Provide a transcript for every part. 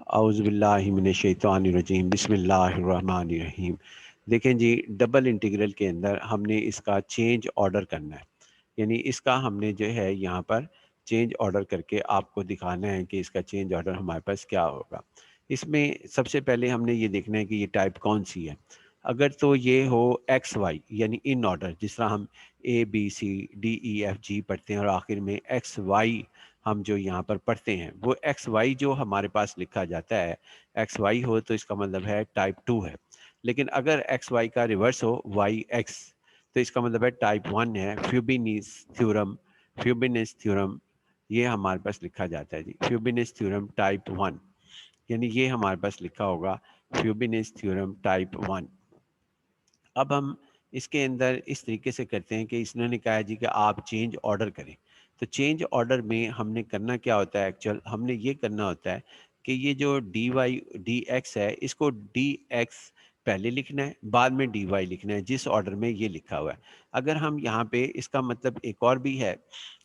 औज़ुबिल्लाहिमिनश्शैतानिर्रजीम बिस्मिल्लाहिर्रहमानिर्रहीम। देखें जी, double integral के अंदर हमने इसका चेंज ऑर्डर करना है। यानी इसका हमने जो है यहाँ पर चेंज ऑर्डर करके आपको दिखाना है कि इसका चेंज ऑर्डर हमारे पास क्या होगा। इसमें सबसे पहले हमने ये देखना है कि ये टाइप कौन सी है। अगर तो ये हो एक्स वाई यानी इन ऑर्डर, जिस तरह हम A B C D E F G पढ़ते हैं और आखिर में एक्स वाई हम जो यहाँ पर पढ़ते हैं, वो एक्स वाई जो हमारे पास लिखा जाता है, एक्स वाई हो तो इसका मतलब है टाइप टू है। लेकिन अगर एक्स वाई का रिवर्स हो वाई एक्स, तो इसका मतलब है टाइप वन है। फ्यूबिनिस थ्योरम ये हमारे पास लिखा जाता है जी, फ्यूबिनिस थ्योरम टाइप वन, यानी ये हमारे पास लिखा होगा फ्यूबिनिस थ्योरम टाइप वन। अब हम इसके अंदर इस तरीके से करते हैं कि इसने कहा जी कि आप चेंज ऑर्डर करें। तो चेंज ऑर्डर में हमने करना क्या होता है, एक्चुअल हमने ये करना होता है कि ये जो डी वाई डी एक्स है, इसको डी एक्स पहले लिखना है, बाद में डी वाई लिखना है, जिस ऑर्डर में ये लिखा हुआ है। अगर हम यहाँ पे, इसका मतलब एक और भी है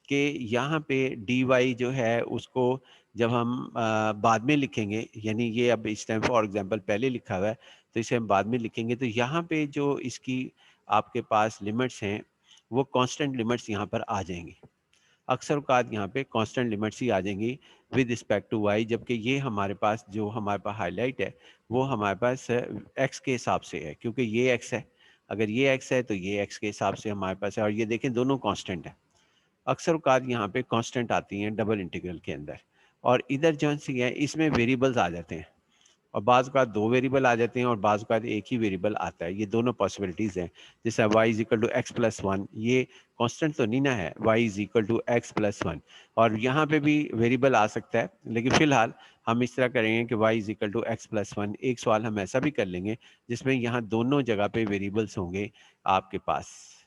कि यहाँ पे डी वाई जो है उसको जब हम बाद में लिखेंगे, यानी ये अब इस टाइम फॉर एग्जांपल पहले लिखा हुआ है, तो इसे हम बाद में लिखेंगे, तो यहाँ पे जो इसकी आपके पास लिमिट्स हैं वो कांस्टेंट लिमिट्स यहाँ पर आ जाएंगी। अक्सर औकात यहाँ पे कांस्टेंट लिमिट्स ही आ जाएंगी विद रिस्पेक्ट टू वाई, जबकि ये हमारे पास जो हमारे पास हाईलाइट है वो हमारे पास एक्स के हिसाब से है, क्योंकि ये एक्स है। अगर ये एक्स है तो ये एक्स के हिसाब से हमारे पास है, और ये देखें दोनों कांस्टेंट है। अक्सर औकात यहाँ पे कांस्टेंट आती हैं डबल इंटीग्रल के अंदर, और इधर जो सी है इसमें वेरिएबल्स आ जाते हैं, और बाज़ औक़ात 2 वेरिएबल आ जाते हैं और बाज़ औक़ात एक ही वेरिएबल आता है। ये दोनों पॉसिबिलिटीज़ हैं। जैसे y is equal to x plus one, ये कांस्टेंट तो नहीं ना है, y is equal to x plus one, और यहाँ पे भी वेरिएबल आ सकता है, लेकिन फ़िलहाल हम इस तरह करेंगे कि y is equal to x plus one. एक सवाल हम ऐसा भी कर लेंगे जिसमें यहाँ दोनों जगह पे वेरिएबल्स होंगे आपके पास।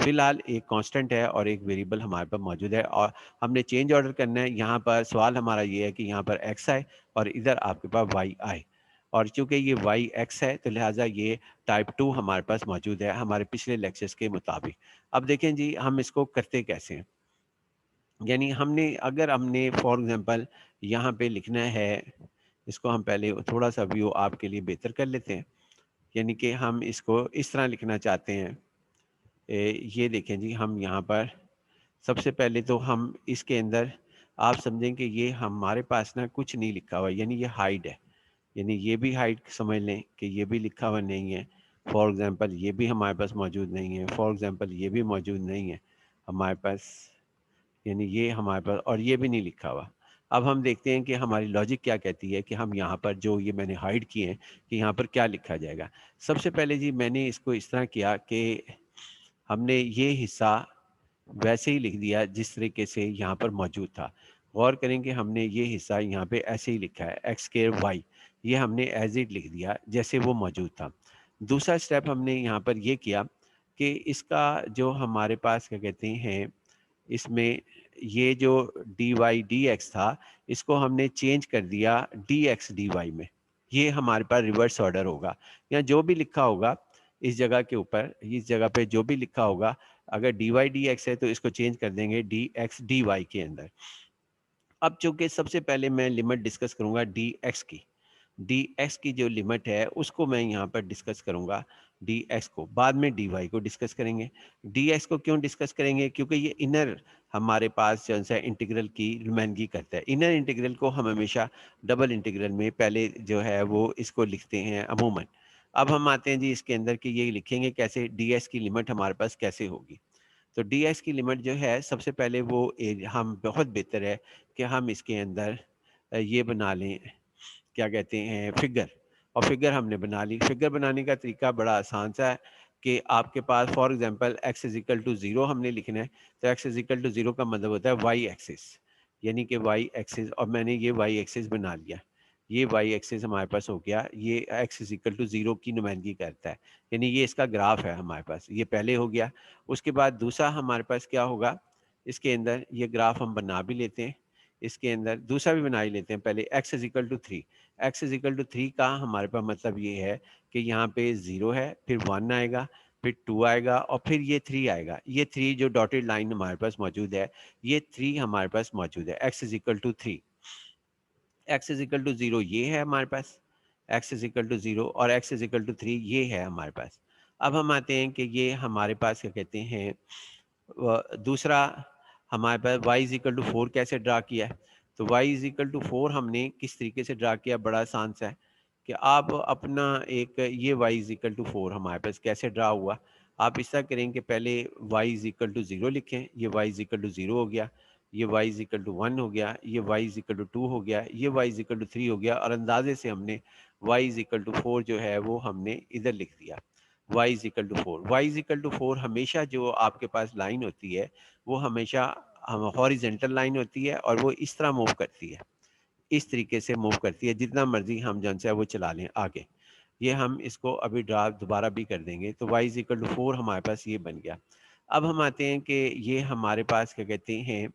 फ़िलहाल एक कांस्टेंट है और एक वेरिएबल हमारे पास मौजूद है, और हमने चेंज ऑर्डर करना है। यहाँ पर सवाल हमारा ये है कि यहाँ पर x आए और इधर आपके पास y आए, और चूंकि ये वाई एक्स है तो लिहाजा ये टाइप टू हमारे पास मौजूद है हमारे पिछले लेक्चर्स के मुताबिक। अब देखें जी हम इसको करते कैसे हैं। यानी अगर हमने फॉर एग्जांपल यहाँ पे लिखना है, इसको हम पहले थोड़ा सा व्यू आपके लिए बेहतर कर लेते हैं। यानी कि हम इसको इस तरह लिखना चाहते हैं। ये देखें जी, हम यहाँ पर सबसे पहले तो हम इसके अंदर आप समझें कि ये हमारे पास ना कुछ नहीं लिखा हुआ, यानी ये हाइड है। यानी ये भी हाइट समझ लें कि ये भी लिखा हुआ नहीं है। फॉर एग्जांपल ये भी हमारे पास मौजूद नहीं है, फॉर एग्जांपल ये भी मौजूद नहीं है हमारे पास, यानी ये हमारे पास, और ये भी नहीं लिखा हुआ। अब हम देखते हैं कि हमारी लॉजिक क्या कहती है कि हम यहाँ पर जो ये मैंने हाइड किए हैं कि यहाँ पर क्या लिखा जाएगा। सबसे पहले जी मैंने इसको इस तरह किया कि हमने ये हिस्सा वैसे ही लिख दिया जिस तरीके से यहाँ पर मौजूद था। गौर करें कि हमने ये हिस्सा यहाँ पे ऐसे ही लिखा है एक्स स्क्वायर वाई, ये हमने एज इट लिख दिया जैसे वो मौजूद था। दूसरा स्टेप हमने यहाँ पर ये किया कि इसका जो हमारे पास क्या कहते हैं, इसमें ये जो डी वाई डी एक्स था, इसको हमने चेंज कर दिया डी एक्स डी वाई में। ये हमारे पास रिवर्स ऑर्डर होगा, या जो भी लिखा होगा इस जगह के ऊपर, इस जगह पे जो भी लिखा होगा, अगर डी वाई डी एक्स है तो इसको चेंज कर देंगे डी एक्स डी वाई के अंदर। अब चूंकि सबसे पहले मैं लिमिट डिस्कस करूंगा डी एक्स की, डी एक्स की जो लिमिट है उसको मैं यहाँ पर डिस्कस करूंगा, डी एक्स को, बाद में डी वाई को डिस्कस करेंगे। डी एक्स को क्यों डिस्कस करेंगे, क्योंकि ये इनर हमारे पास जो सा इंटीग्रल की नुमाइंदगी करता है। इनर इंटीग्रल को हम हमेशा डबल इंटीग्रल में पहले जो है वो इसको लिखते हैं अमूमन। अब हम आते हैं जी इसके अंदर कि ये लिखेंगे कैसे, डी एक्स की लिमिट हमारे पास कैसे होगी। तो डी एक्स की लिमिट जो है सबसे पहले वो हम बहुत बेहतर है कि हम इसके अंदर ये बना लें, क्या कहते हैं, फिगर। और फिगर हमने बना ली। फिगर बनाने का तरीका बड़ा आसान सा है कि आपके पास for example x is equal to zero हमने लिखना है, तो x is equal to zero का मतलब होता है y एक्सिस, यानी कि y एक्सिस, और मैंने ये y एक्सिस बना लिया। ये y एक्सिस हमारे पास हो गया, ये x is equal to zero की नुमाइंदगी करता है, यानी ये इसका ग्राफ है हमारे पास, ये पहले हो गया। उसके बाद दूसरा हमारे पास क्या होगा, इसके अंदर ये ग्राफ हम बना भी लेते हैं, इसके अंदर दूसरा भी बना ही लेते हैं। पहले x is equal to three, x is equal to three का हमारे पास मतलब ये है कि यहाँ पे ज़ीरो है, फिर वन आएगा, फिर टू आएगा, और फिर ये थ्री आएगा। ये थ्री जो डॉटेड लाइन हमारे पास मौजूद है, ये थ्री हमारे पास मौजूद है, x is equal to three. X is equal to 0 ये है हमारे पास, एक्स इज इक्वल टू 0 और एक्स इज इक्वल टू 3 ये है हमारे पास। अब हम आते हैं कि ये हमारे पास क्या कहते हैं, दूसरा हमारे पास y इज इक्वल टू 4 कैसे ड्रा किया है। तो y इज इक्वल टू 4 हमने किस तरीके से ड्रा किया, बड़ा आसान सा है कि आप अपना एक ये y इज इक्वल टू 4 हमारे पास कैसे ड्रा हुआ। आप इस तरह करें कि पहले y इज इक्वल टू 0 लिखें, ये y इज इक्वल टू 0 हो गया, ये y इज इक्वल टू 1 हो गया, ये y इज इक्वल टू 2 हो गया, ये y इज इक्वल टू 3 हो गया, और अंदाजे से हमने y इज इक्वल टू 4 जो है वो हमने इधर लिख दिया। y is equal to 4, y is equal to 4 हमेशा जो आपके पास लाइन होती है वो हमेशा हॉरिजेंटल लाइन होती है और वो इस तरह मूव करती है, इस तरीके से मूव करती है, जितना मर्जी हम जन से वो चला लें आगे। ये हम इसको अभी ड्रा दोबारा भी कर देंगे। तो y इज इक्वल टू 4 हमारे पास ये बन गया। अब हम आते हैं कि ये हमारे पास क्या कहते हैं,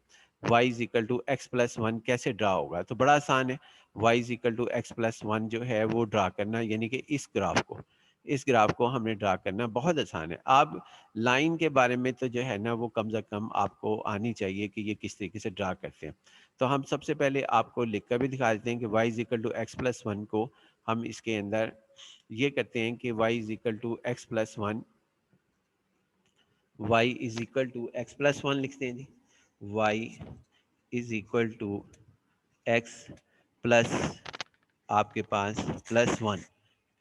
y is equal to x plus one कैसे ड्रा होगा। तो बड़ा आसान है, y is equal to x plus one जो है वो ड्रा करना, यानी कि इस ग्राफ को हमने ड्रा करना बहुत आसान है। आप लाइन के बारे में तो जो है ना वो कम से कम आपको आनी चाहिए कि ये किस तरीके से ड्रा करते हैं। तो हम सबसे पहले आपको लिख कर भी दिखा देते हैं कि y is equal to x plus one को हम इसके अंदर ये करते हैं कि y is equal to x plus one, y is equal to x plus one लिखते हैं जी, y is equal to x plus आपके पास plus one,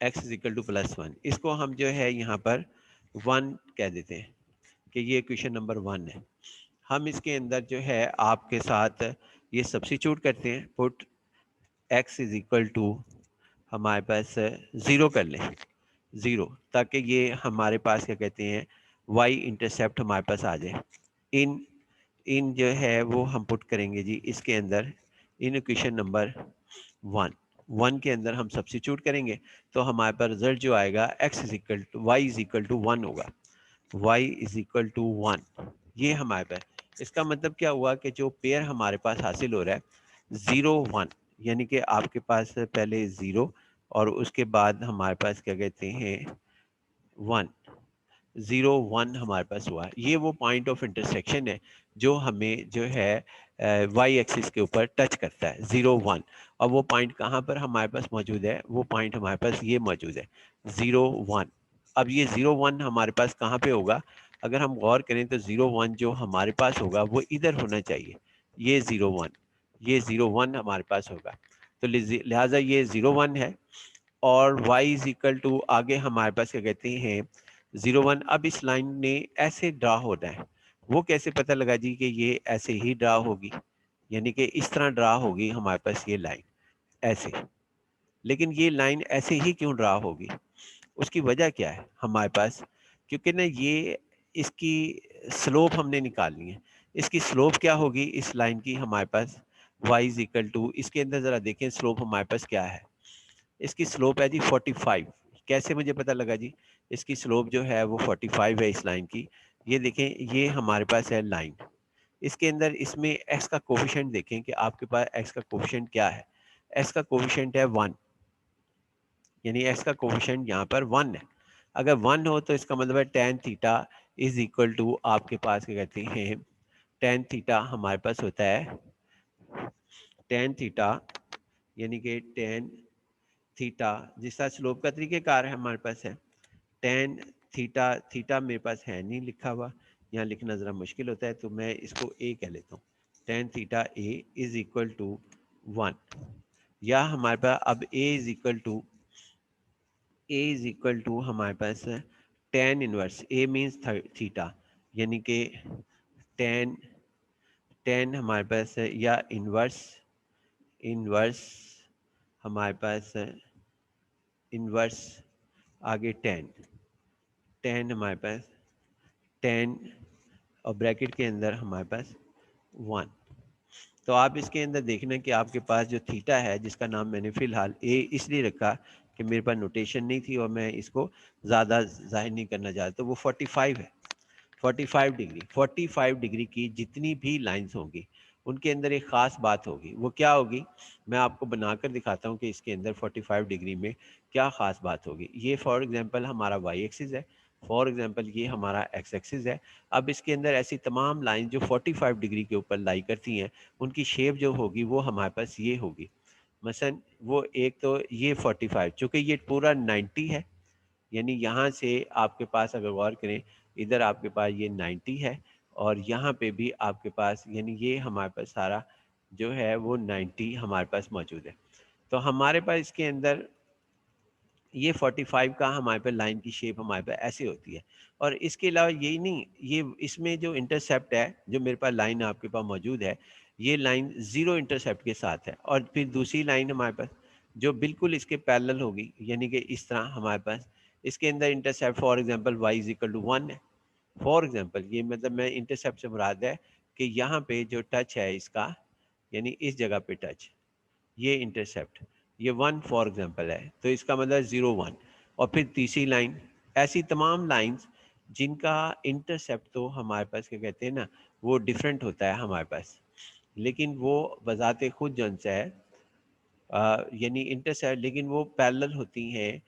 x is equal to plus one, इसको हम जो है यहाँ पर वन कह देते हैं कि ये क्वेश्चन नंबर वन है। हम इसके अंदर जो है आपके साथ ये सब्स्टिट्यूट करते हैं, put x is equal to हमारे पास ज़ीरो कर लें, ज़ीरो, ताकि ये हमारे पास क्या कहते हैं वाई इंटरसेप्ट हमारे पास आ जाए। इन इन जो है वो हम पुट करेंगे जी इसके अंदर, in equation number one, one के अंदर हम सब्स्टिट्यूट करेंगे तो हमारे पास रिजल्ट जो आएगा x is equal to y is equal to one होगा, y is equal to one. ये हमारे पास इसका मतलब क्या हुआ कि जो पेयर हमारे पास हासिल हो रहा है ज़ीरो वन, यानी कि आपके पास पहले ज़ीरो और उसके बाद हमारे पास क्या कहते हैं वन, ज़ीरो वन हमारे पास हुआ। ये वो पॉइंट ऑफ इंटरसेक्शन है जो हमें जो है वाई एक्सिस के ऊपर टच करता है, ज़ीरो वन। और वो पॉइंट कहाँ पर हमारे पास मौजूद है, वो पॉइंट हमारे पास ये मौजूद है, ज़ीरो वन। अब ये ज़ीरो वन हमारे पास कहाँ पे होगा, अगर हम गौर करें तो ज़ीरो वन जो हमारे पास होगा वो इधर होना चाहिए, ये ज़ीरो वन, ये ज़ीरो वन हमारे पास होगा। तो लिहाजा ये ज़ीरो वन है और y इज इक्वल टू आगे हमारे पास क्या कहते हैं ज़ीरो वन। अब इस लाइन ने ऐसे ड्रा होना है, वो कैसे पता लगा जी कि ये ऐसे ही ड्रा होगी, यानी कि इस तरह ड्रा होगी हमारे पास ये लाइन ऐसे। लेकिन ये लाइन ऐसे ही क्यों ड्रा होगी, उसकी वजह क्या है हमारे पास, क्योंकि ना ये इसकी स्लोप हमने निकालनी है। इसकी स्लोप क्या होगी इस लाइन की हमारे पास, y इज इक्वल टू, इसके अंदर ज़रा देखें स्लोप हमारे पास क्या है, इसकी स्लोप है जी 45। कैसे मुझे पता लगा जी, इसकी स्लोप जो है वो 45 है इस लाइन की। ये देखें ये हमारे पास है लाइन, इसके अंदर इसमें x का कोफिशिएंट देखें कि आपके पास x का कोफिशिएंट क्या है, x का कोफिशिएंट है वन, यानी x का कोफिशिएंट यहाँ पर वन है। अगर वन हो तो इसका मतलब है tan theta is equal to आपके पास क्या कहते हैं, टेन थीटा हमारे पास होता है, टेन थीटा यानी कि टेन थीटा जिसका स्लोप का तरीकेकार है हमारे पास है टेन थीटा, थीटा मेरे पास है नहीं लिखा हुआ, यहाँ लिखना ज़रा मुश्किल होता है तो मैं इसको ए कह लेता हूँ, tan theta A is equal to one. या हमारे पास अब ए इज इक्वल टू हमारे पास tan inverse, A means theta, यानी कि टेन, टेन हमारे पास है या इनवर्स, इनवर्स हमारे पास इनवर्स आगे टेन, टेन हमारे पास टेन और ब्रैकेट के अंदर हमारे पास वन। तो आप इसके अंदर देखना कि आपके पास जो थीटा है जिसका नाम मैंने फ़िलहाल ए इसलिए रखा कि मेरे पास नोटेशन नहीं थी और मैं इसको ज़्यादा जाहिर नहीं करना चाहता, तो वो 45 है, 45 डिग्री, 45 डिग्री की जितनी भी लाइंस होंगी उनके अंदर एक ख़ास बात होगी, वो क्या होगी मैं आपको बनाकर दिखाता हूँ कि इसके अंदर 45 डिग्री में क्या ख़ास बात होगी। ये फॉर एग्जांपल हमारा वाई एक्सिस है, फॉर एग्जांपल ये हमारा एक्स एक्सिस है। अब इसके अंदर ऐसी तमाम लाइन जो 45 डिग्री के ऊपर लाई करती हैं उनकी शेप जो होगी वो हमारे पास ये होगी, मसलन वो एक तो ये 45, चूँकि ये पूरा 90 है, यानी यहाँ से आपके पास अगर गौर करें, इधर आपके पास ये 90 है और यहाँ पे भी आपके पास, यानी ये हमारे पास सारा जो है वो 90 हमारे पास मौजूद है। तो हमारे पास इसके अंदर ये 45 का हमारे पे लाइन की शेप हमारे पे ऐसे होती है। और इसके अलावा यही नहीं, ये इसमें जो इंटरसेप्ट है, जो मेरे पास लाइन आपके पास मौजूद है, ये लाइन ज़ीरो इंटरसेप्ट के साथ है। और फिर दूसरी लाइन हमारे पास जो बिल्कुल इसके पैरेलल होगी, यानी कि इस तरह हमारे पास इसके अंदर intercept for example y is equal to 1 है। फॉर एग्जांपल ये मतलब मैं इंटरसेप्ट से मुराद है कि यहाँ पे जो टच है इसका, यानी इस जगह पे टच, ये इंटरसेप्ट, ये 1 फॉर एग्जांपल है, तो इसका मतलब 0 1। और फिर तीसरी लाइन, ऐसी तमाम लाइंस जिनका इंटरसेप्ट तो हमारे पास क्या कहते हैं ना, वो डिफरेंट होता है हमारे पास, लेकिन वो बजाते खुद जो है यानी इंटरसेप्ट, लेकिन वो पैरेलल होती हैं।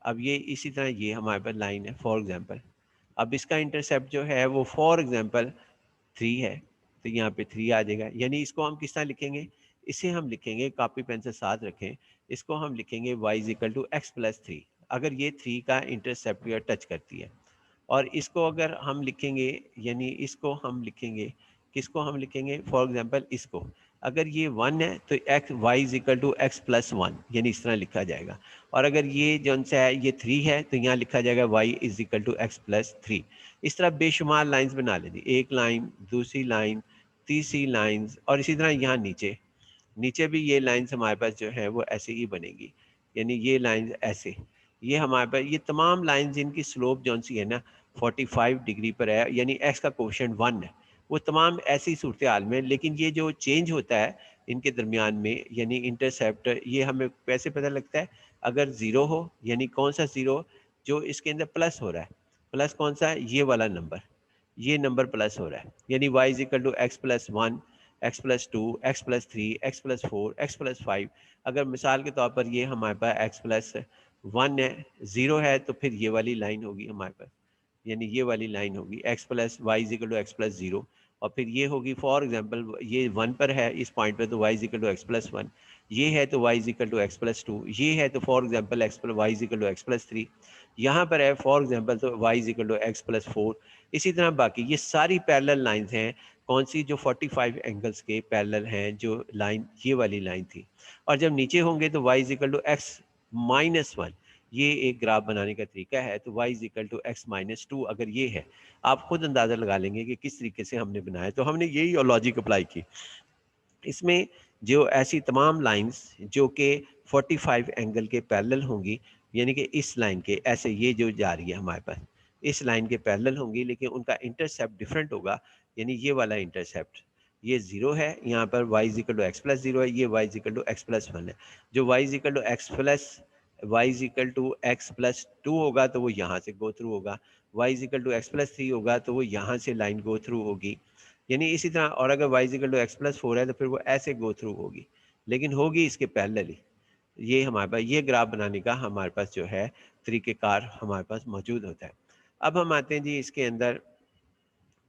अब ये इसी तरह ये हमारे पास लाइन है फॉर एग्जांपल, अब इसका इंटरसेप्ट जो है वो फॉर एग्जांपल 3 है, तो यहाँ पे 3 आ जाएगा। यानी इसको हम किस तरह लिखेंगे, इसे हम लिखेंगे, कॉपी पेन से साथ रखें, इसको हम लिखेंगे y is equal to x plus 3, अगर ये 3 का इंटरसेप्ट या टच करती है। और इसको अगर हम लिखेंगे, यानी इसको हम लिखेंगे, किसको हम लिखेंगे, फॉर एग्जांपल इसको, अगर ये 1 है तो x y is equal to x plus 1, यानी इस तरह लिखा जाएगा। और अगर ये जो सा है ये 3 है तो यहाँ लिखा जाएगा y is equal to x plus 3। इस तरह बेशुमार लाइंस बना लेंगे, एक लाइन, दूसरी लाइन, तीसरी लाइंस, और इसी तरह यहाँ नीचे, नीचे भी ये लाइंस हमारे पास जो है वो ऐसे ही बनेगी, यानी ये लाइंस ऐसे, ये हमारे पास ये तमाम लाइन जिनकी स्लोप जौन सी है ना 45 डिग्री पर है, यानी एक्स का कोशेंट 1 है, वो तमाम ऐसी सूरत हाल में। लेकिन ये जो चेंज होता है इनके दरमियान में, यानी इंटरसेप्ट, ये हमें कैसे पता लगता है, अगर ज़ीरो हो, यानी कौन सा ज़ीरो, जो इसके अंदर प्लस हो रहा है, प्लस कौन सा है, ये वाला नंबर, ये नंबर प्लस हो रहा है, यानी y is equal to x plus 1, x plus 2, x plus 3, x plus 4, x plus 5। अगर मिसाल के तौर पर ये हमारे पास एक्स प्लस 1 है, 0 है, तो फिर ये वाली लाइन होगी हमारे पास, यानी ये वाली लाइन होगी x plus y is equal to x plus 0। और फिर ये होगी फॉर एग्जांपल ये 1 पर है इस पॉइंट पे, तो y is equal to x plus 1, ये है तो y is equal to x plus 2, ये है तो for example x plus y is equal to x plus 3, यहाँ पर है फॉर एग्जांपल तो y is equal to x plus 4। इसी तरह बाकी ये सारी पैरेलल लाइंस हैं, कौन सी, जो 45 एंगल्स के पैरेलल हैं, जो लाइन ये वाली लाइन थी। और जब नीचे होंगे तो y is equal to x minus 1, ये एक ग्राफ बनाने का तरीका है। तो y is equal to x minus 2 अगर ये है, आप खुद अंदाज़ा लगा लेंगे कि किस तरीके से हमने बनाया। तो हमने यही लॉजिक अप्लाई की इसमें, जो ऐसी तमाम लाइंस जो कि 45 एंगल के पैरेलल होंगी, यानी कि इस लाइन के ऐसे ये जो जा रही है हमारे पास इस लाइन के पैरेलल होंगी, लेकिन उनका इंटरसेप्ट डिफरेंट होगा, यानी ये वाला इंटरसेप्ट ये 0 है, यहाँ पर y is equal to x plus 0 है, ये y is equal to x plus 1 है। जो y is equal to x plus y is equal to x plus 2 होगा तो वो यहाँ से गो थ्रू होगा, y is equal to x plus 3 होगा तो वो यहाँ से लाइन गो थ्रू होगी, यानी इसी तरह। और अगर y equal to x plus 4 है तो फिर वो ऐसे गो थ्रू होगी, लेकिन होगी इसके पैरेलली। ये हमारे पास ये ग्राफ बनाने का हमारे पास जो है तरीक़ेकार हमारे पास मौजूद होता है। अब हम आते हैं जी इसके अंदर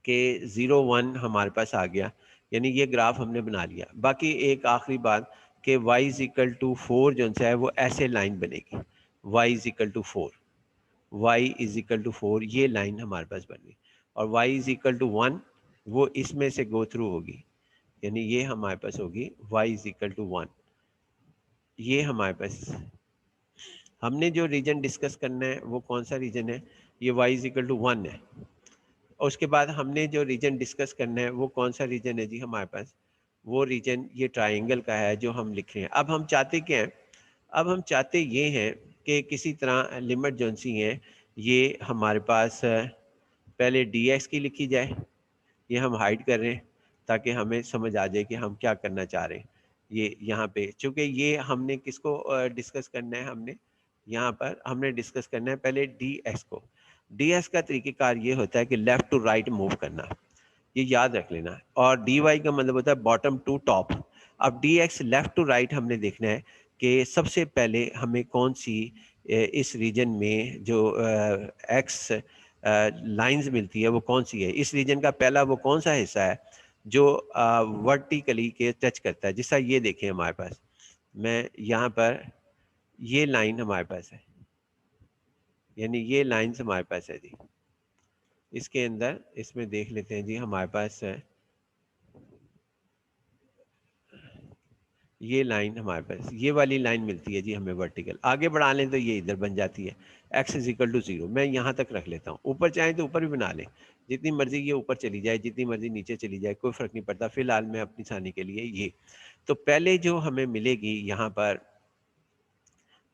के 0 1 हमारे पास आ गया, यानी ये ग्राफ हमने बना लिया। बाकी एक आखिरी बात कि y इज इक्वल टू 4 जो है वो ऐसे लाइन बनेगी, y is equal to 4, y is equal to 4, ये लाइन हमारे पास बन गई। और y इज इक्वल टू 1 वो इसमें से गो थ्रू होगी, यानी ये हमारे पास होगी y इज इक्वल टू 1। ये हमारे पास हमने जो रीजन डिस्कस करना है वो कौन सा रीजन है, ये y इज इक्वल टू 1 है। और उसके बाद हमने जो रीजन डिस्कस करना है वो कौन सा रीजन है जी हमारे पास, वो रीजन ये ट्राइंगल का है जो हम लिख रहे हैं। अब हम चाहते क्या हैं, अब हम चाहते ये हैं कि किसी तरह लिमिट जो सी हैं ये हमारे पास पहले डी की लिखी जाए, ये हम हाइड कर रहे हैं ताकि हमें समझ आ जाए कि हम क्या करना चाह रहे हैं। ये यहाँ पे चूँकि ये हमने किसको डिस्कस करना है, हमने यहाँ पर हमने डिस्कस करना है पहले डी को। डी का तरीक़ेकार ये होता है कि लेफ़्ट टू राइट मूव करना, ये याद रख लेना। और डी का मतलब होता है बॉटम टू टॉप। अब डी लेफ़्ट टू राइट हमने देखना है कि सबसे पहले हमें कौन सी इस रीजन में जो एक्स लाइंस मिलती है वो कौन सी है, इस रीजन का पहला वो कौन सा हिस्सा है जो वर्टिकली के टच करता है। जैसा ये देखें हमारे पास मैं यहाँ पर ये लाइन हमारे पास है, यानी ये लाइन्स हमारे पास है जी। इसके अंदर इसमें देख लेते हैं जी, हमारे पास ये लाइन हमारे पास, ये वाली लाइन मिलती है जी हमें वर्टिकल। आगे बढ़ा लें तो ये इधर बन जाती है x इज इक्वल टू 0। मैं यहाँ तक रख लेता हूँ, ऊपर चाहें तो ऊपर भी बना लें, जितनी मर्जी ये ऊपर चली जाए, जितनी मर्जी नीचे चली जाए, कोई फर्क नहीं पड़ता। फिलहाल मैं अपनी आसानी के लिए ये, तो पहले जो हमें मिलेगी यहाँ पर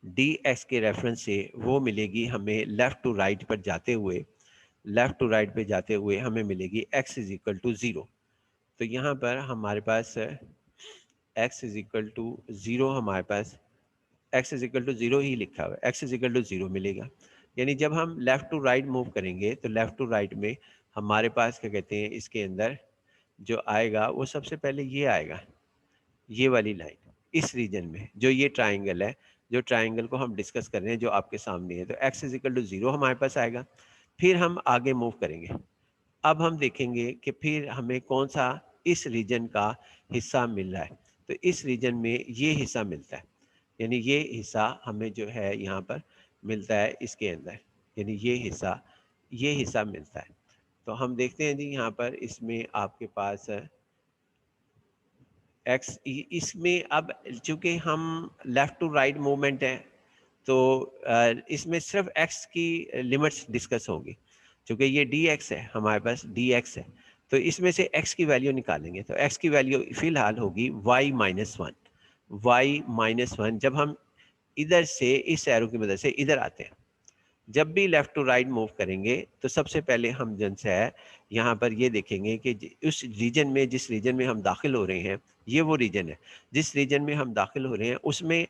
डी एक्स के रेफरेंस से, वो मिलेगी हमें लेफ़्ट टू राइट पर जाते हुए, लेफ़्ट टू राइट पे जाते हुए हमें मिलेगी x इज इक्वल टू 0। तो यहाँ पर हमारे पास x इज इक्वल टू 0, हमारे पास x इज इक्वल टू 0 ही लिखा हुआ है, x इज इक्वल टू 0 मिलेगा। यानी जब हम लेफ़्ट टू राइट मूव करेंगे तो लेफ़्ट टू राइट में हमारे पास क्या कहते हैं, इसके अंदर जो आएगा वो सबसे पहले ये आएगा, ये वाली लाइन इस रीजन में, जो ये ट्राइंगल है, जो ट्राइंगल को हम डिस्कस कर रहे हैं, जो आपके सामने है, तो x इज इक्वल टू 0 हमारे पास आएगा। फिर हम आगे मूव करेंगे, अब हम देखेंगे कि फिर हमें कौन सा इस रीजन का हिस्सा मिल रहा है। तो इस रीजन में ये हिस्सा मिलता है, यानी ये हिस्सा हमें जो है यहाँ पर मिलता है इसके अंदर, यानी ये हिस्सा मिलता है। तो हम देखते हैं जी यहाँ पर इसमें आपके पास एक्स, इसमें अब चूंकि हम लेफ़्ट टू राइट मूवमेंट है, तो इसमें सिर्फ एक्स की लिमिट्स डिस्कस होंगी। चूंकि ये डी एक्स है, हमारे पास डी एक्स है, तो इसमें से एक्स की वैल्यू निकालेंगे। तो एक्स की वैल्यू फिलहाल होगी y minus one, y minus one. जब हम इधर से इस एरो की मदद से इधर आते हैं, जब भी लेफ़्ट टू राइट मूव करेंगे तो सबसे पहले हम जन से है यहाँ पर ये देखेंगे कि उस रीजन में, जिस रीजन में हम दाखिल हो रहे हैं, ये वो रीजन है जिस रीजन में हम दाखिल हो रहे हैं, उसमें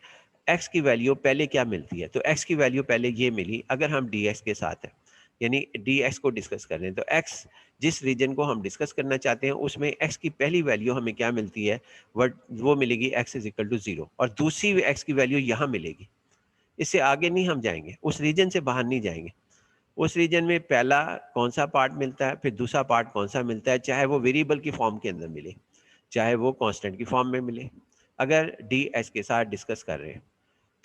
एक्स की वैल्यू पहले क्या मिलती है। तो एक्स की वैल्यू पहले ये मिली, अगर हम डी एक्स के साथ है, यानी डी एक्स को डिस्कस कर रहे हैं, तो एक्स जिस रीजन को हम डिस्कस करना चाहते हैं उसमें एक्स की पहली वैल्यू हमें क्या मिलती है, वट वो मिलेगी एक्स इज इक्वल टू 0, और दूसरी एक्स की वैल्यू यहाँ मिलेगी। इससे आगे नहीं हम जाएंगे, उस रीजन से बाहर नहीं जाएंगे। उस रीजन में पहला कौन सा पार्ट मिलता है, फिर दूसरा पार्ट कौन सा मिलता है, चाहे वो वेरिएबल की फॉर्म के अंदर मिले, चाहे वो कांस्टेंट की फॉर्म में मिले, अगर डी एच के साथ डिस्कस कर रहे हैं।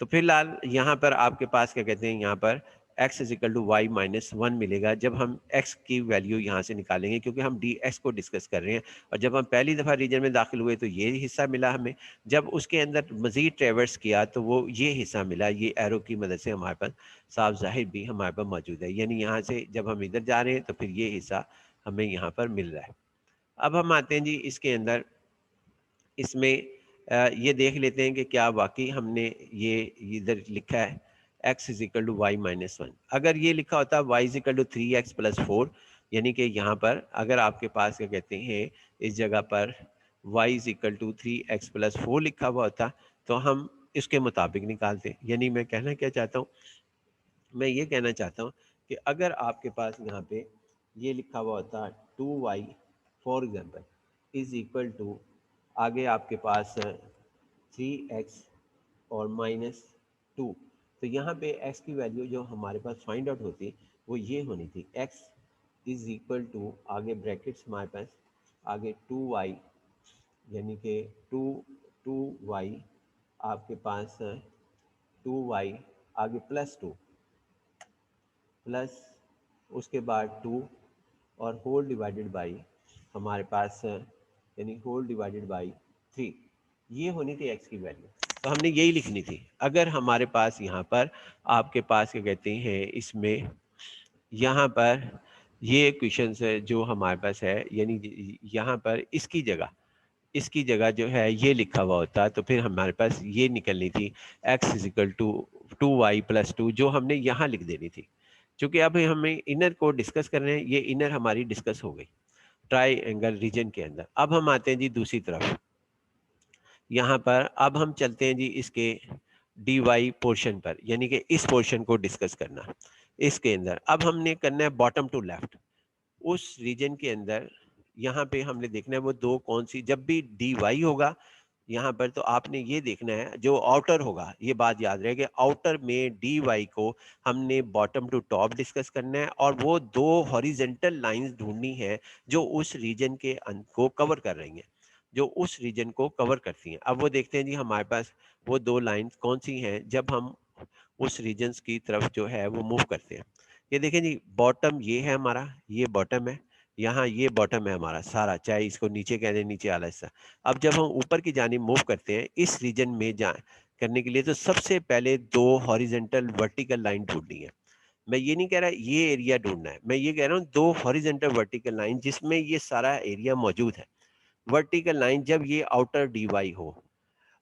तो फिलहाल यहाँ पर आपके पास क्या कहते हैं, यहाँ पर x is equal to y minus one मिलेगा जब हम x की वैल्यू यहाँ से निकालेंगे, क्योंकि हम डी एक्स को डिस्कस कर रहे हैं। और जब हम पहली दफ़ा रीजन में दाखिल हुए तो ये हिस्सा मिला हमें, जब उसके अंदर मज़ीद ट्रेवर्स किया तो वो ये हिस्सा मिला, ये एरो की मदद से हमारे पास साफ ज़ाहिर भी हमारे पास मौजूद है। यानी यहाँ से जब हम इधर जा रहे हैं तो फिर ये हिस्सा हमें यहाँ पर मिल रहा है। अब हम आते हैं जी इसके अंदर, इसमें ये देख लेते हैं कि क्या वाकई हमने ये इधर लिखा है x is equal to y minus one. अगर ये लिखा होता y is equal to 3x plus 4, यानी कि यहाँ पर अगर आपके पास क्या कहते हैं, इस जगह पर y is equal to 3x plus 4 लिखा हुआ होता, तो हम इसके मुताबिक निकालते। यानी मैं कहना क्या चाहता हूँ, मैं ये कहना चाहता हूँ कि अगर आपके पास यहाँ पे ये लिखा हुआ होता 2y for example is equal to, आगे आपके पास 3x और माइनस 2, तो यहाँ पे x की वैल्यू जो हमारे पास फाइंड आउट होती वो ये होनी थी, x इज इक्वल टू, आगे ब्रैकेट्स हमारे पास, आगे 2y, यानी कि 2y आपके पास 2y, आगे प्लस 2, प्लस उसके बाद 2 और होल डिवाइडेड बाई हमारे पास, यानी होल डिवाइडेड बाई 3, ये होनी थी x की वैल्यू। तो हमने यही लिखनी थी। अगर हमारे पास यहाँ पर आपके पास क्या कहते हैं, इसमें यहाँ पर ये क्वेश्चन है जो हमारे पास है, यानी यहाँ पर इसकी जगह जो है ये लिखा हुआ होता, तो फिर हमारे पास ये निकलनी थी x is equal to 2y plus 2, जो हमने यहाँ लिख देनी थी। क्योंकि अब हमें इनर को डिस्कस कर रहे हैं, ये इनर हमारी डिस्कस हो गई ट्राई एंगल रीजन के अंदर। अब हम आते हैं जी दूसरी तरफ, यहाँ पर अब हम चलते हैं जी इसके डी वाई पोर्शन पर, यानी कि इस पोर्शन को डिस्कस करना। इसके अंदर अब हमने करना है बॉटम टू लेफ्ट, उस रीजन के अंदर यहाँ पे हमने देखना है वो दो कौन सी, जब भी डी वाई होगा यहाँ पर तो आपने ये देखना है जो आउटर होगा, ये बात याद रहे कि आउटर में डी वाई को हमने बॉटम टू टॉप डिस्कस करना है, और वो दो हॉरिजेंटल लाइंस ढूंढनी है जो उस रीजन के को कवर कर रही हैं। जो उस रीजन को कवर करती हैं। अब वो देखते हैं जी हमारे पास वो दो लाइंस कौन सी हैं जब हम उस रीजन्स की तरफ जो है वो मूव करते हैं। ये देखें जी, बॉटम ये है हमारा, ये बॉटम है, यहाँ ये बॉटम है हमारा सारा, चाहे इसको नीचे कह दें, नीचे वाला हिस्सा। अब जब हम ऊपर की जानिब मूव करते हैं इस रीजन में जा करने के लिए, तो सबसे पहले दो हॉरिजेंटल वर्टिकल लाइन ढूंढनी है। मैं ये नहीं कह रहा ये एरिया ढूंढना है, मैं ये कह रहा हूँ दो हॉरिजेंटल वर्टिकल लाइन जिसमें ये सारा एरिया मौजूद है। वर्टिकल लाइन जब ये आउटर डी वाई हो,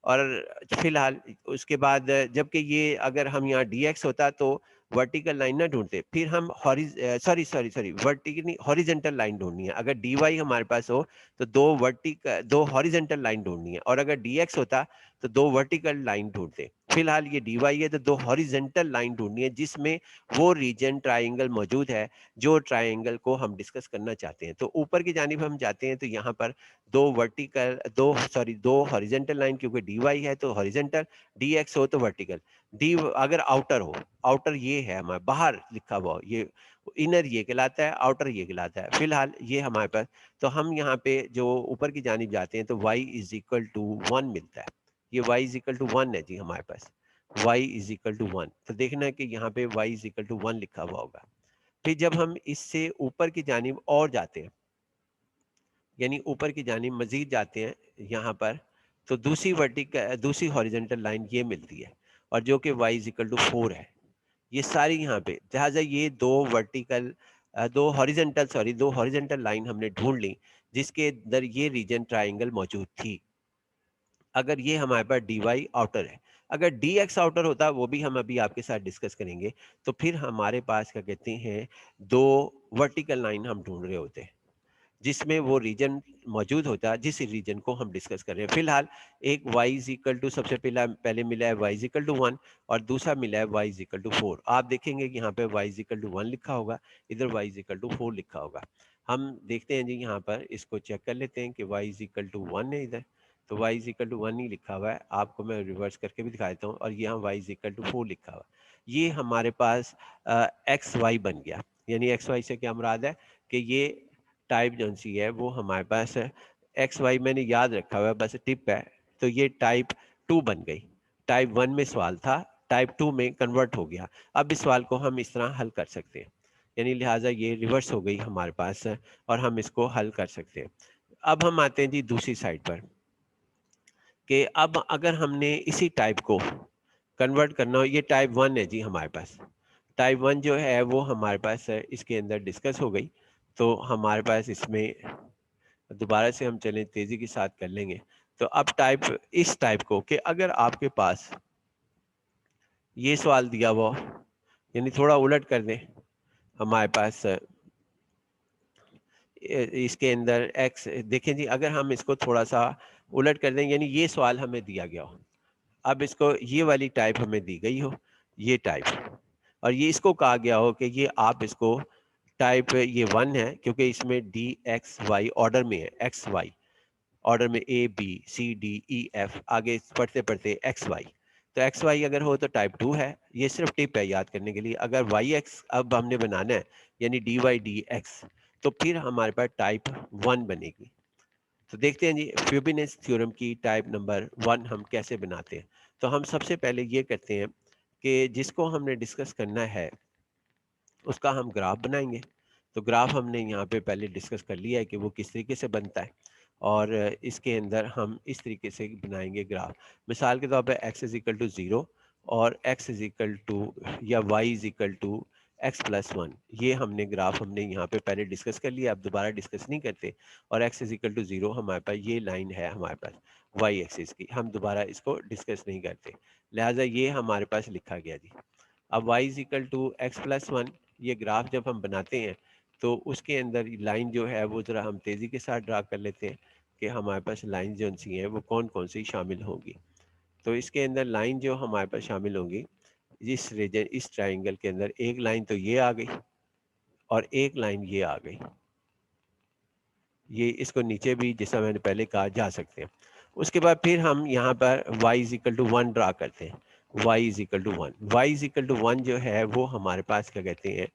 और फिलहाल उसके बाद जबकि ये अगर हम यहाँ डी एक्स होता तो वर्टिकल लाइन ना ढूंढते, फिर हम सॉरी सॉरी सॉरी वर्टिकल नहीं, हॉरिजेंटल लाइन ढूंढनी है। अगर डी वाई हमारे पास हो तो दो हॉरिजेंटल लाइन ढूंढनी है, और अगर डी एक्स होता तो दो वर्टिकल लाइन ढूंढते। फिलहाल ये डी वाई है तो दो हॉरिजेंटल लाइन ढूंढनी है जिसमें वो रीजन ट्राइंगल मौजूद है जो ट्राइंगल को हम डिस्कस करना चाहते हैं। तो ऊपर की जानिब हम जाते हैं तो यहाँ पर दो हॉरिजेंटल लाइन, क्योंकि डी वाई है तो हॉरिजेंटल, डी एक्स हो तो वर्टिकल। डी अगर आउटर हो, आउटर ये है हमारे बाहर लिखा हुआ हो, ये इनर ये कहलाता है, आउटर ये कहलाता है। फिलहाल ये हमारे पास, तो हम यहाँ पे जो ऊपर की जानिब जाते हैं तो y इज इक्वल टू 1 मिलता है। ये y इज इक्वल टू 1 है जी हमारे पास, y इज इक्वल टू 1। तो देखना है कि यहाँ पे y इज इक्वल टू 1 लिखा हुआ होगा। फिर जब हम इससे ऊपर की जानिब और जाते हैं, यानी ऊपर की जानिब मजीद जाते हैं यहाँ पर, तो दूसरी हॉरिजेंटल लाइन ये मिलती है, और जो कि y इज इक्वल टू 4 है। ये सारी यहाँ पे, लिहाजा ये दो हॉरिजेंटल लाइन हमने ढूंढ ली जिसके अंदर ये रीजन ट्राइंगल मौजूद थी। अगर ये हमारे पास डी वाई आउटर है, अगर डी एक्स आउटर होता, वो भी हम अभी आपके साथ डिस्कस करेंगे, तो फिर हमारे पास क्या कहते हैं, दो वर्टिकल लाइन हम ढूंढ रहे होते हैं जिसमें वो रीजन मौजूद होता है जिस रीजन को हम डिस्कस कर रहे हैं। फिलहाल एक y इज इक्वल टू, सबसे पहले मिला है y इज इक्वल टू 1, और दूसरा मिला है y इज इक्वल टू 4। आप देखेंगे कि यहाँ पे y इज इक्वल टू 1 लिखा होगा, इधर y इज इक्वल टू 4 लिखा होगा। हम देखते हैं जी यहाँ पर, इसको चेक कर लेते हैं कि y इज इक्वल टू 1 है इधर, तो y इज इक्वल टू 1 ही लिखा हुआ है। आपको मैं रिवर्स करके भी दिखा देता हूँ, और यहाँ y इज इक्वल टू 4 लिखा हुआ है। ये हमारे पास एक्स वाई बन गया। यानी एक्स वाई से क्या मुराद है कि ये टाइप जो सी है वो हमारे पास है, एक्स वाई मैंने याद रखा हुआ है, बस टिप है। तो ये टाइप 2 बन गई। टाइप 1 में सवाल था, टाइप 2 में कन्वर्ट हो गया। अब इस सवाल को हम इस तरह हल कर सकते हैं, यानी लिहाजा ये रिवर्स हो गई हमारे पास, और हम इसको हल कर सकते हैं। अब हम आते हैं जी दूसरी साइड पर, कि अब अगर हमने इसी टाइप को कन्वर्ट करना हो, ये टाइप 1 है जी हमारे पास। टाइप 1 जो है वो हमारे पास है, इसके अंदर डिस्कस हो गई। तो हमारे पास इसमें दोबारा से हम चलें, तेजी के साथ कर लेंगे। तो अब इस टाइप को, कि अगर आपके पास ये सवाल दिया हुआ हो, यानी थोड़ा उलट कर दें, हमारे पास इसके अंदर एक्स देखें जी, अगर हम इसको थोड़ा सा उलट कर दें, यानी ये सवाल हमें दिया गया हो, अब इसको ये वाली टाइप हमें दी गई हो, ये टाइप, और ये इसको कहा गया हो कि ये आप इसको टाइप ये 1 है, क्योंकि इसमें डी एक्स वाई ऑर्डर में है, एक्स वाई ऑर्डर में, A B C D E F, आगे पढ़ते पढ़ते एक्स वाई। तो एक्स वाई अगर हो तो टाइप 2 है। ये सिर्फ टिप है याद करने के लिए। अगर वाई एक्स अब हमने बनाना है, यानी डी वाई डी एक्स, तो फिर हमारे पास टाइप 1 बनेगी। तो देखते हैं जी फ्यूबिनेस थ्योरम की टाइप नंबर 1 हम कैसे बनाते हैं। तो हम सबसे पहले ये करते हैं कि जिसको हमने डिस्कस करना है उसका हम ग्राफ बनाएंगे। तो ग्राफ हमने यहाँ पे पहले डिस्कस कर लिया है कि वो किस तरीके से बनता है, और इसके अंदर हम इस तरीके से बनाएंगे ग्राफ। मिसाल के तौर पे x इज इक्वल टू 0 और x इज इक्वल टू या y is equal to x plus 1, ये हमने ग्राफ हमने यहाँ पे पहले डिस्कस कर लिया, अब दोबारा डिस्कस नहीं करते। और x इज इक्वल टू 0 हमारे पास ये लाइन है हमारे पास y एक्सिस की, हम दोबारा इसको डिस्कस नहीं करते, लिहाजा ये हमारे पास लिखा गया जी। अब y is equal to x plus 1, ये ग्राफ जब हम बनाते हैं तो उसके अंदर लाइन जो है वो ज़रा हम तेज़ी के साथ ड्रा कर लेते हैं कि हमारे पास लाइन जो सी हैं वो कौन कौन सी शामिल होंगी। तो इसके अंदर लाइन जो हमारे पास शामिल होंगी, इस रीजन इस ट्राइंगल के अंदर, एक लाइन तो ये आ गई और एक लाइन ये आ गई। ये इसको नीचे भी जैसा मैंने पहले कहा जा सकते हैं। उसके बाद फिर हम यहाँ पर y is equal to 1 draw करते हैं। y is equal to 1, y is equal to 1 जो है वो हमारे पास क्या कहते हैं,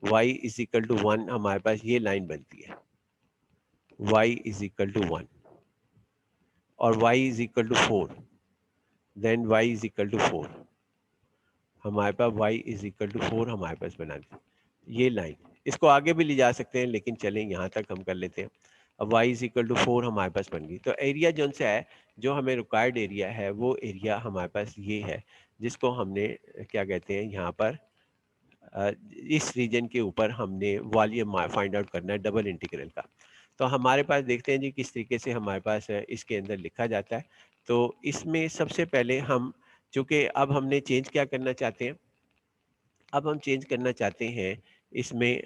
y इज इक्वल टू 1 हमारे पास ये लाइन बनती है, y इज इक्वल टू 1। और y is equal to 4, then y is equal to 4, हमारे पास y इज इक्वल टू 4 हमारे पास बना दी ये लाइन। इसको आगे भी ले जा सकते हैं, लेकिन चलें यहाँ तक हम कर लेते हैं। अब y इज इक्वल टू 4 हमारे पास बन गई। तो एरिया जो सा है, जो हमें रिक्वायर्ड एरिया है, वो एरिया हमारे पास ये है, जिसको हमने क्या कहते हैं यहाँ पर इस रीजन के ऊपर हमने वॉल्यूम फाइंड आउट करना है डबल इंटीग्रल का। तो हमारे पास देखते हैं जी किस तरीके से हमारे पास इसके अंदर लिखा जाता है। तो इसमें सबसे पहले हम, चूँकि अब हमने चेंज क्या करना चाहते हैं, अब हम चेंज करना चाहते हैं इसमें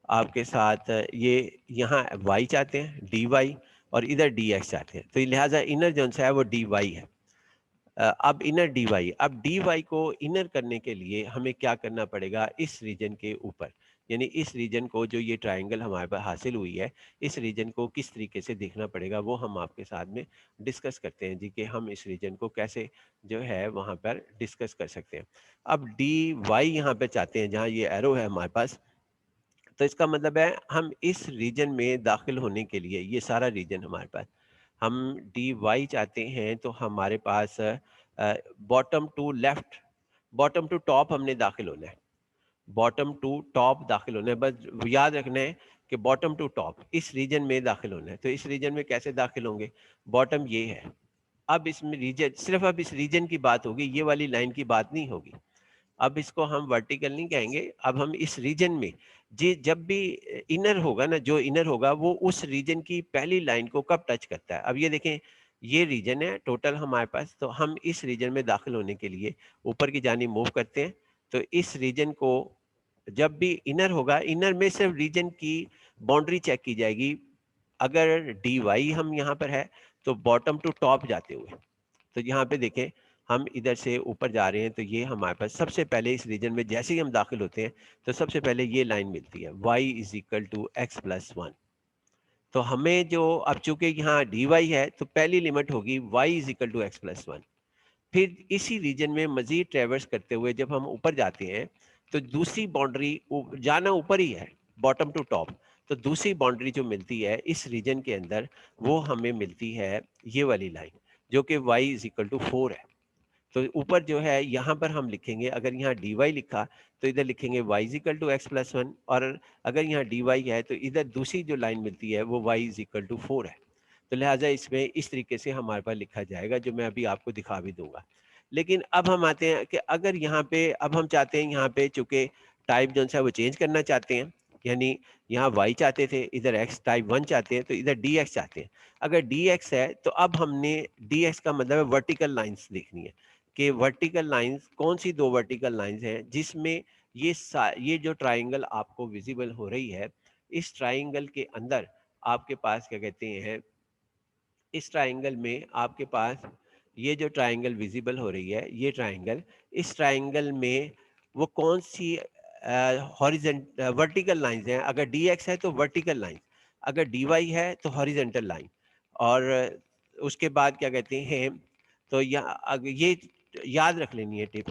आपके साथ ये यहाँ y चाहते हैं dy, और इधर dx चाहते हैं। तो लिहाजा इनर जो सा है वो dy है। अब इनर dy, अब dy को इनर करने के लिए हमें क्या करना पड़ेगा, इस रीजन के ऊपर, यानी इस रीजन को, जो ये ट्रायंगल हमारे पास हासिल हुई है, इस रीजन को किस तरीके से देखना पड़ेगा, वो हम आपके साथ में डिस्कस करते हैं जी, कि हम इस रीजन को कैसे जो है वहाँ पर डिस्कस कर सकते हैं। अब डी वाई यहाँ पे चाहते हैं, जहाँ ये एरो है हमारे पास, तो इसका मतलब है हम इस रीजन में दाखिल होने के लिए, ये सारा रीजन हमारे पास, हम डी वाई चाहते हैं, तो हमारे पास bottom to left, bottom to top हमने दाखिल होना है, बॉटम टू टॉप दाखिल होना है। बस याद रखना है कि बॉटम टू टॉप इस रीजन में दाखिल होना है। तो इस रीजन में कैसे दाखिल होंगे, बॉटम ये है, अब इसमें रीजन, सिर्फ अब इस रीजन की बात होगी, ये वाली लाइन की बात नहीं होगी। अब इसको हम वर्टिकल नहीं कहेंगे, अब हम इस रीजन में, जी जब भी इनर होगा ना, जो इनर होगा वो उस रीजन की पहली लाइन को कब टच करता है। अब ये देखें, ये रीजन है टोटल हमारे पास, तो हम इस रीजन में दाखिल होने के लिए ऊपर की जानिब मूव करते हैं। तो इस रीजन को जब भी इनर होगा, इनर में सिर्फ रीजन की बाउंड्री चेक की जाएगी। अगर डी वाई हम यहाँ पर है, तो बॉटम टू टॉप जाते हुए, तो यहाँ पे देखें हम इधर से ऊपर जा रहे हैं, तो ये हमारे पास सबसे पहले इस रीजन में जैसे ही हम दाखिल होते हैं, तो सबसे पहले ये लाइन मिलती है, y is equal to x plus 1। तो हमें जो, अब चूंकि यहाँ dy है, तो पहली लिमिट होगी y is equal to x plus 1। फिर इसी रीजन में मजीद ट्रेवर्स करते हुए जब हम ऊपर जाते हैं, तो दूसरी बाउंड्री, जाना ऊपर ही है बॉटम टू टॉप, तो दूसरी बाउंड्री जो मिलती है इस रीजन के अंदर, वो हमें मिलती है ये वाली लाइन, जो कि y इज इक्वल टू 4 है। तो ऊपर जो है यहाँ पर हम लिखेंगे, अगर यहाँ dy लिखा तो इधर लिखेंगे y is equal to x plus 1, और अगर यहाँ dy है तो इधर दूसरी जो लाइन मिलती है वो y इज इक्वल टू 4 है। तो लिहाजा इसमें इस तरीके से हमारे पास लिखा जाएगा, जो मैं अभी आपको दिखा भी दूंगा। लेकिन अब हम आते हैं कि अगर यहाँ पे, अब हम चाहते हैं यहाँ पे, चूंकि टाइप जो है वो चेंज करना चाहते हैं, यानी यहाँ y चाहते थे, इधर x टाइप 1 चाहते हैं, तो इधर dx चाहते हैं। अगर dx है, तो अब हमने dx का मतलब है वर्टिकल लाइंस देखनी है, कि वर्टिकल लाइंस कौन सी दो वर्टिकल लाइंस हैं जिसमें ये जो ट्राइंगल आपको विजिबल हो रही है, इस ट्राइंगल के अंदर आपके पास क्या कहते हैं, इस ट्राइंगल में आपके पास ये जो ट्राइंगल विजिबल हो रही है, ये ट्राइंगल, इस ट्राइंगल में वो कौन सी हॉरिजेंट वर्टिकल लाइंस हैं। अगर dx है तो वर्टिकल लाइन, अगर dy है तो हॉरिजेंटल लाइन, और उसके बाद क्या कहते हैं, तो ये याद रख लेनी है टिप।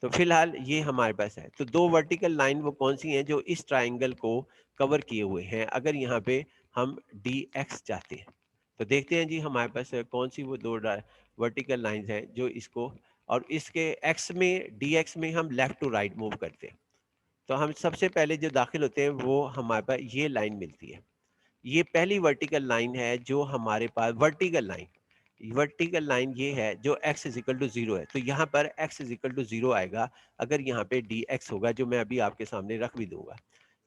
तो फिलहाल ये हमारे पास है, तो दो वर्टिकल लाइन वो कौन सी हैं जो इस ट्राइंगल को कवर किए हुए हैं, अगर यहाँ पे हम dx चाहते हैं। तो देखते हैं जी हमारे पास कौन सी वो दो वर्टिकल लाइंस हैं जो इसको, और इसके x में, dx में हम लेफ्ट टू राइट मूव करते हैं। तो हम सबसे पहले जो दाखिल होते हैं, वो हमारे पास ये लाइन मिलती है, ये पहली वर्टिकल लाइन है जो हमारे पास, वर्टिकल लाइन ये है जो x इज इक्वल टू 0 है। तो यहाँ पर x इज इक्वल टू 0 आएगा, अगर यहाँ पे dx होगा, जो मैं अभी आपके सामने रख भी दूंगा,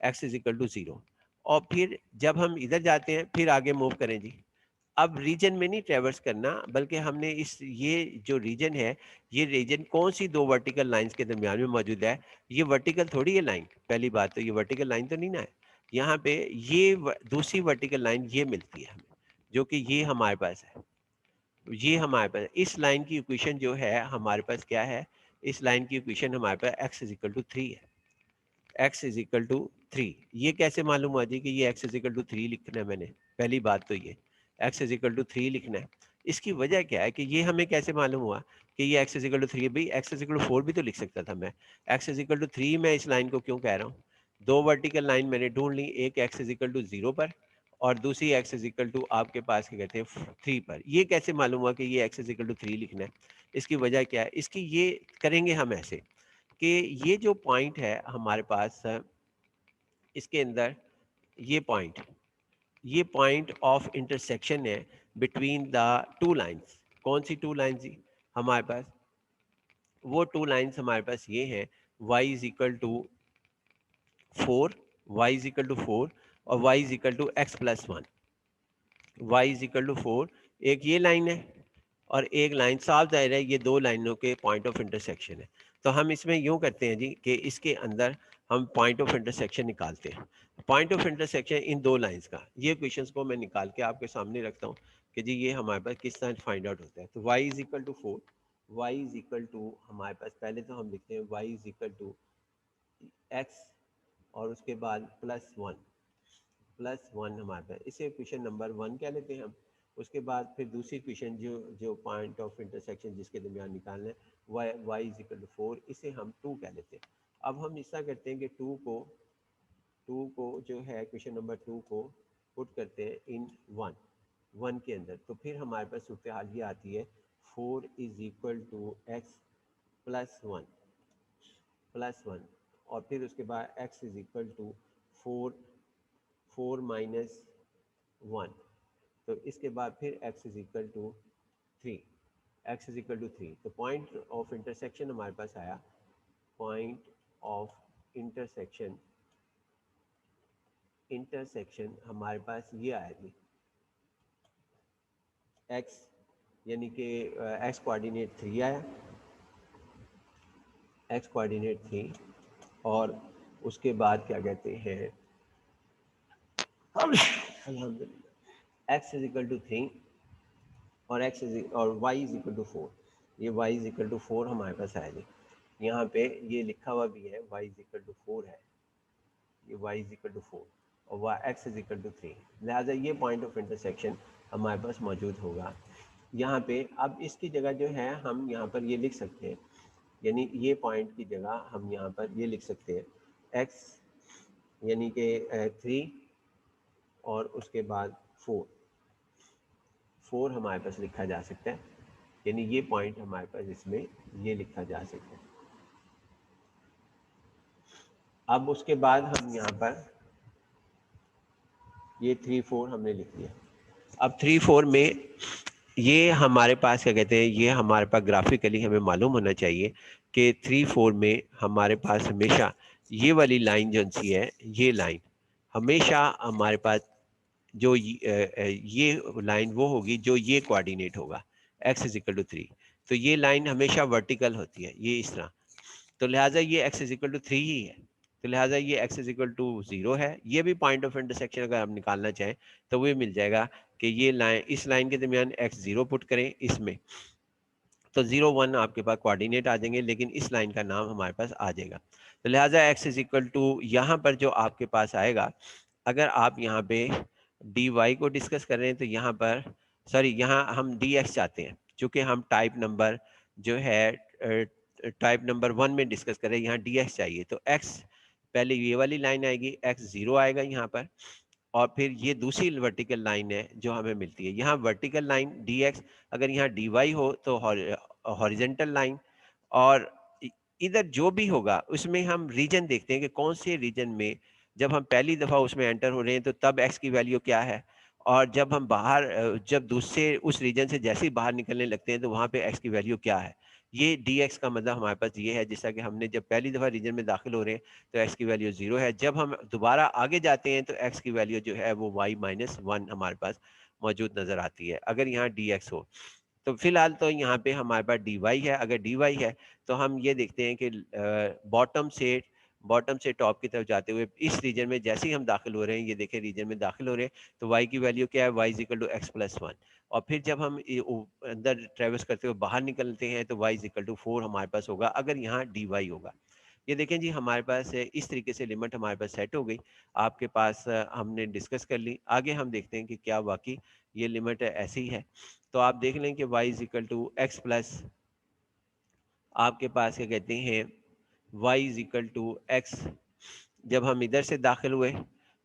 x इज इक्वल टू 0। और फिर जब हम इधर जाते हैं, फिर आगे मूव करें जी। अब रीजन में नहीं ट्रेवर्स करना, बल्कि हमने इस, ये जो रीजन है, ये रीजन कौन सी दो वर्टिकल लाइंस के दरमियान में मौजूद है। ये वर्टिकल थोड़ी है लाइन, पहली बात तो ये वर्टिकल लाइन तो नहीं ना है। यहाँ पे ये दूसरी वर्टिकल लाइन ये मिलती है हमें, जो कि ये हमारे पास है, ये हमारे पास इस लाइन की इक्वेशन जो है हमारे पास क्या है, इस लाइन की इक्वेशन हमारे पास x इज इक्वल टू 3 है, x इज इक्वल टू 3। ये कैसे मालूम हुआ जी कि ये x इज इक्वल टू 3 लिखना है मैंने, पहली बात तो ये x इज इक्वल टू 3 लिखना है। इसकी वजह क्या है कि ये हमें कैसे मालूम हुआ कि ये x इज इक्वल टू 3, भाई x इज इक्वल टू 4 भी तो लिख सकता था मैं, x इज इक्वल टू 3 मैं इस लाइन को क्यों कह रहा हूँ। दो वर्टिकल लाइन मैंने ढूंढ ली, एक x इज इक्वल टू 0 पर, और दूसरी x इज इक्वल टू आपके पास क्या कहते हैं 3 पर। ये कैसे मालूम हुआ कि ये x इज इक्वल टू 3 लिखना है? इसकी वजह क्या है? इसकी ये करेंगे हम ऐसे कि ये जो पॉइंट है हमारे पास इसके अंदर ये पॉइंट ऑफ इंटरसेक्शन है बिटवीन द टू लाइंस। कौन सी टू लाइंस जी हमारे पास? वो टू लाइंस हमारे पास ये हैं y is equal to 4, y is equal to 4 और y is equal to x plus 1। y is equal to 4 एक ये लाइन है और एक लाइन, साफ जाहिर है ये दो लाइनों के पॉइंट ऑफ इंटरसेक्शन है। तो हम इसमें यूं करते हैं जी कि इसके अंदर हम पॉइंट ऑफ इंटरसेक्शन निकालते हैं। पॉइंट ऑफ इंटरसेक्शन इन दो लाइंस का, ये क्वेश्चंस को मैं निकाल के आपके सामने रखता हूँ कि जी ये हमारे पास किस तरह फाइंड आउट होता है। तो y is equal to 4, y is equal to हमारे पास पहले तो हम लिखते हैं y is equal to x और उसके बाद प्लस वन हमारे पास, इसे क्वेश्चन नंबर 1 कह लेते हैं हम। उसके बाद फिर दूसरी क्वेश्चन जो जो पॉइंट ऑफ इंटरसेक्शन जिसके दरमियान निकालना है वाई इज इक्वल टू 4, इसे हम 2 कह लेते हैं। अब हम ऐसा करते हैं कि 2 को जो है क्वेश्चन नंबर 2 को पुट करते हैं इन 1 के अंदर। तो फिर हमारे पास सूरत हाल ये आती है 4 is equal to x plus one और फिर उसके बाद x is equal to 4 minus 1। तो इसके बाद फिर x इज इक्वल टू 3। तो पॉइंट ऑफ इंटरसेक्शन हमारे पास आया, पॉइंट ऑफ इंटरसेक्शन हमारे पास ये आया जी x, यानी कि x कोऑर्डिनेट 3 आया, x कोऑर्डिनेट 3 और उसके बाद क्या कहते हैं अल्हम्दुलिल्लाह x इज इक्वल टू 3 और y इज इक्वल टू 4। ये y इज इक्वल टू 4 हमारे पास आया जी। यहाँ पे ये लिखा हुआ भी है y इज इक्वल टू 4 है, ये y इज इक्वल टू 4 और x इज इक्वल टू 3। लिहाजा ये पॉइंट ऑफ इंटरसेक्शन हमारे पास मौजूद होगा यहाँ पे। अब इसकी जगह जो है हम यहाँ पर ये लिख सकते हैं, यानी ये पॉइंट की जगह हम यहाँ पर ये लिख सकते हैं x यानी कि 3 और उसके बाद 4 हमारे पास लिखा जा सकता है, यानी ये पॉइंट हमारे पास इसमें ये लिखा जा सकता है। अब उसके बाद हम यहाँ पर ये 3 4 हमने लिख दिया। अब 3 4 में ये हमारे पास क्या कहते हैं, ये हमारे पास ग्राफिकली हमें मालूम होना चाहिए कि 3 4 में हमारे पास हमेशा ये वाली लाइन जो सी है, ये लाइन हमेशा हमारे पास जो ये लाइन वो होगी जो ये कोऑर्डिनेट होगा x इज इक्वल टू 3। तो ये लाइन हमेशा वर्टिकल होती है, ये इस तरह। तो लिहाजा ये x इज इक्वल टू 3 ही है, तो लिहाजा ये x इज इक्वल टू 0 है। ये भी पॉइंट ऑफ इंटरसेक्शन अगर आप निकालना चाहें तो वो मिल जाएगा कि ये लाइन, इस लाइन के दरमियान x 0 पुट करें इसमें, तो 0 1 आपके पास कोऑर्डिनेट आ जाएंगे, लेकिन इस लाइन का नाम हमारे पास आ जाएगा। तो लिहाजा x इज इक्वल टू यहाँ पर जो आपके पास आएगा, अगर आप यहाँ पे dy को डिस्कस कर रहे हैं तो यहाँ पर सॉरी यहाँ हम dx चाहते हैं, चूँकि हम टाइप नंबर जो है टाइप नंबर 1 में डिस्कस कर रहे हैं, यहाँ dx चाहिए। तो x पहले ये वाली लाइन आएगी, x 0 आएगा यहाँ पर और फिर ये दूसरी वर्टिकल लाइन है जो हमें मिलती है। यहाँ वर्टिकल लाइन dx, अगर यहाँ dy हो तो हॉरिजेंटल लाइन, और इधर जो भी होगा उसमें हम रीजन देखते हैं कि कौन से रीजन में जब हम पहली दफ़ा उसमें एंटर हो रहे हैं तो तब x की वैल्यू क्या है, और जब हम बाहर जब दूसरे उस रीजन से जैसे ही बाहर निकलने लगते हैं तो वहाँ पे x की वैल्यू क्या है। ये dx का मतलब हमारे पास ये है, जैसा कि हमने जब पहली दफ़ा रीजन में दाखिल हो रहे हैं तो x की वैल्यू 0 है, जब हम दोबारा आगे जाते हैं तो x की वैल्यू जो है वो y माइनस 1 हमारे पास मौजूद नज़र आती है अगर यहाँ dx हो। तो फिलहाल तो यहाँ पे हमारे पास dy है, अगर dy है तो हम ये देखते हैं कि बॉटम से टॉप की तरफ जाते हुए इस रीजन में जैसे ही हम दाखिल हो रहे हैं, ये देखें रीजन में दाखिल हो रहे हैं तो y की वैल्यू क्या है, y is equal to x plus 1। और फिर जब हम अंदर ट्रेवल्स करते हुए बाहर निकलते हैं तो y इज इक्वल टू 4 हमारे पास होगा अगर यहाँ dy होगा। ये देखें जी हमारे पास इस तरीके से लिमिट हमारे पास सेट हो गई, आपके पास हमने डिस्कस कर ली। आगे हम देखते हैं कि क्या वाकई ये लिमिट ऐसी है। तो आप देख लें कि y is equal to x plus, आपके पास क्या कहते हैं y is equal to x, जब हम इधर से दाखिल हुए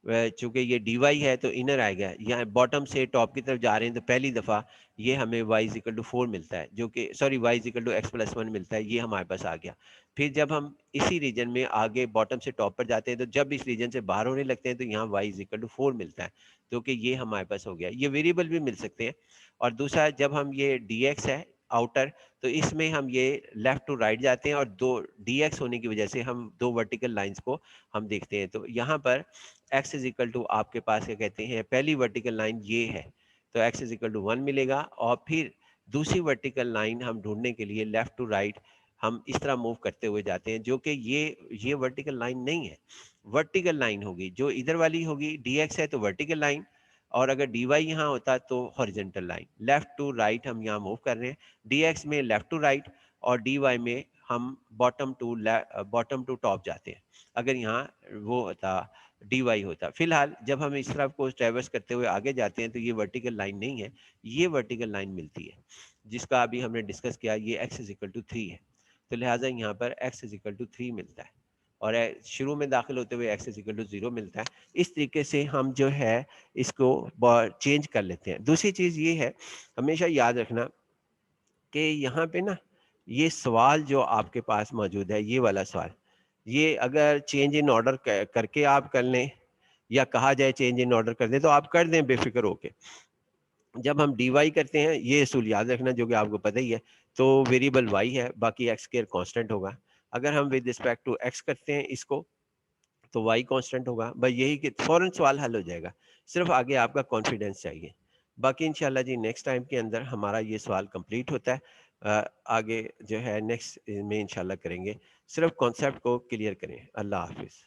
चूंकि ये dy है तो इनर आएगा, यहाँ बॉटम से टॉप की तरफ जा रहे हैं तो पहली दफ़ा ये हमें y इज इक्वल टू 4 मिलता है, जो कि sorry y is equal to x plus 1 मिलता है, ये हमारे पास आ गया। फिर जब हम इसी रीजन में आगे बॉटम से टॉप पर जाते हैं तो जब इस रीजन से बाहर होने लगते हैं तो यहाँ y इज इक्वल टू 4 मिलता है, जो कि ये हमारे पास हो गया। ये वेरिएबल भी मिल सकते हैं। और दूसरा, जब हम ये dx है आउटर, तो इसमें हम ये लेफ्ट टू राइट जाते हैं और दो dx होने की वजह से हम दो वर्टिकल लाइंस को हम देखते हैं। तो यहाँ पर x इज इक्वल टू आपके पास क्या कहते हैं, पहली वर्टिकल लाइन ये है, तो x इज इक्वल टू 1 मिलेगा। और फिर दूसरी वर्टिकल लाइन हम ढूंढने के लिए लेफ्ट टू राइट हम इस तरह मूव करते हुए जाते हैं, जो कि ये वर्टिकल लाइन नहीं है, वर्टिकल लाइन होगी। जो इधर वाली होगी dx है तो वर्टिकल लाइन, और अगर dy यहाँ होता तो horizontal line. Left to right हम यहाँ मूव कर रहे हैं, dx में लेफ्ट टू राइट और dy में हम बॉटम टू टॉप जाते हैं। अगर यहाँ वो होता dy होता। फिलहाल जब हम इस तरफ को ट्रेवर्स करते हुए आगे जाते हैं तो ये वर्टिकल लाइन नहीं है, ये वर्टिकल लाइन मिलती है जिसका अभी हमने डिस्कस किया, ये x इज इक्वल टू 3 है। तो लिहाजा यहाँ पर x इज इक्वल टू 3 मिलता है और शुरू में दाखिल होते हुए x इज इक्वल टू 0 मिलता है। इस तरीके से हम जो है इसको चेंज कर लेते हैं। दूसरी चीज़ ये है, हमेशा याद रखना कि यहाँ पे ना ये सवाल जो आपके पास मौजूद है, ये वाला सवाल, ये अगर चेंज इन ऑर्डर करके आप कर लें या कहा जाए चेंज इन ऑर्डर कर दें तो आप कर दें बेफिक्र होके। जब हम dy करते हैं, ये असूल याद रखना जो कि आपको पता ही है, तो वेरिएबल y है, बाकी x स्क्वायर कांस्टेंट होगा। अगर हम विद रिस्पेक्ट टू x करते हैं इसको तो y कांस्टेंट होगा। बस यही कि फौरन सवाल हल हो जाएगा, सिर्फ आगे आपका कॉन्फिडेंस चाहिए। बाकी इंशाल्लाह जी नेक्स्ट टाइम के अंदर हमारा ये सवाल कंप्लीट होता है। आगे जो है नेक्स्ट में इंशाल्लाह करेंगे। सिर्फ कॉन्सेप्ट को क्लियर करें। अल्लाह हाफिज़।